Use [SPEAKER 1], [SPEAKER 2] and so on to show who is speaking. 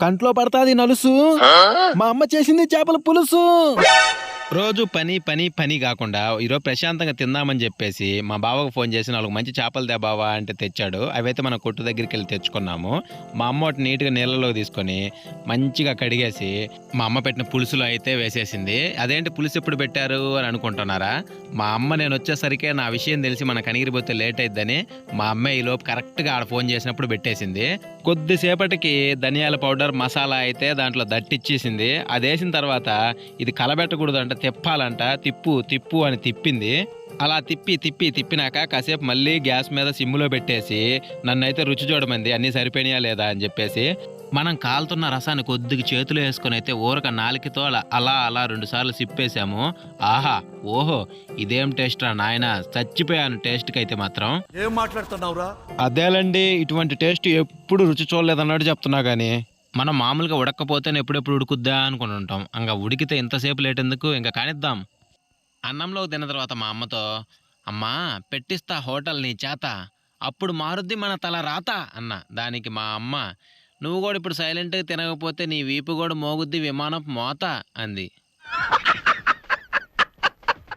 [SPEAKER 1] కంట్లో పడతాది నలుసు. మా అమ్మ చేసింది చేపల పులుసు.
[SPEAKER 2] రోజు పని పని పని కాకుండా ఈరోజు ప్రశాంతంగా తిందామని చెప్పేసి మా బావకు ఫోన్ చేసి 4 మంచి చేపలు తే బావా అంటే తెచ్చాడు. అవైతే మన కొట్టు దగ్గరికి వెళ్ళి తెచ్చుకున్నాము. మా అమ్మ వాటిని నీట్గా నీళ్ళలోకి తీసుకొని మంచిగా కడిగేసి మా అమ్మ పెట్టిన పులుసులో అయితే వేసేసింది. అదేంటి పులుసు ఎప్పుడు పెట్టారు అని అనుకుంటున్నారా? మా అమ్మ నేను వచ్చేసరికి నా విషయం తెలిసి మన కనిగిరిపోతే లేట్ అయిద్దని మా అమ్మ ఈలోపు కరెక్ట్గా ఆడ ఫోన్ చేసినప్పుడు పెట్టేసింది. కొద్దిసేపటికి ధనియాల పౌడర్ మసాలా అయితే దాంట్లో దట్టిచ్చేసింది. అది వేసిన తర్వాత ఇది కలబెట్టకూడదు అంట, తిప్పాలంట, తిప్పు తిప్పు అని తిప్పింది. అలా తిప్పినాక కాసేపు మళ్ళీ గ్యాస్ మీద సిమ్ములో పెట్టేసి నన్నైతే రుచి చూడమంది అన్నీ సరిపోయినాయా లేదా అని చెప్పేసి. మనం కాలుతున్న రసాన్ని కొద్దిగా చేతిలో వేసుకొని అయితే ఊరక నాలికతో అలా 2 సార్లు సిప్పేసాము. ఆహా ఓహో ఇదేం టేస్ట్ రా నాయన, చచ్చిపోయాను టేస్ట్కి అయితే మాత్రం.
[SPEAKER 3] ఏం మాట్లాడుతున్నావురా?
[SPEAKER 2] అదేలండి, ఇటువంటి టేస్ట్ ఎప్పుడు రుచి చూడలేదన్నట్టు చెప్తున్నా కానీ. మనం మామూలుగా ఉడకపోతేనే ఎప్పుడెప్పుడు ఉడుకుద్దా అనుకుని ఉంటాం. ఇంకా ఉడికితే ఇంతసేపు లేట్ ఎందుకు, ఇంకా కానిద్దాం. అన్నంలో తిన్న తర్వాత మా అమ్మతో, అమ్మా పెట్టిస్తా హోటల్ నీ చేత, అప్పుడు మారుద్ది మన తల రాత అన్న. దానికి మా అమ్మ, నువ్వు కూడా ఇప్పుడు సైలెంట్గా తినకపోతే నీ వీపు కూడా మోగుద్ది విమానం మోత అంది.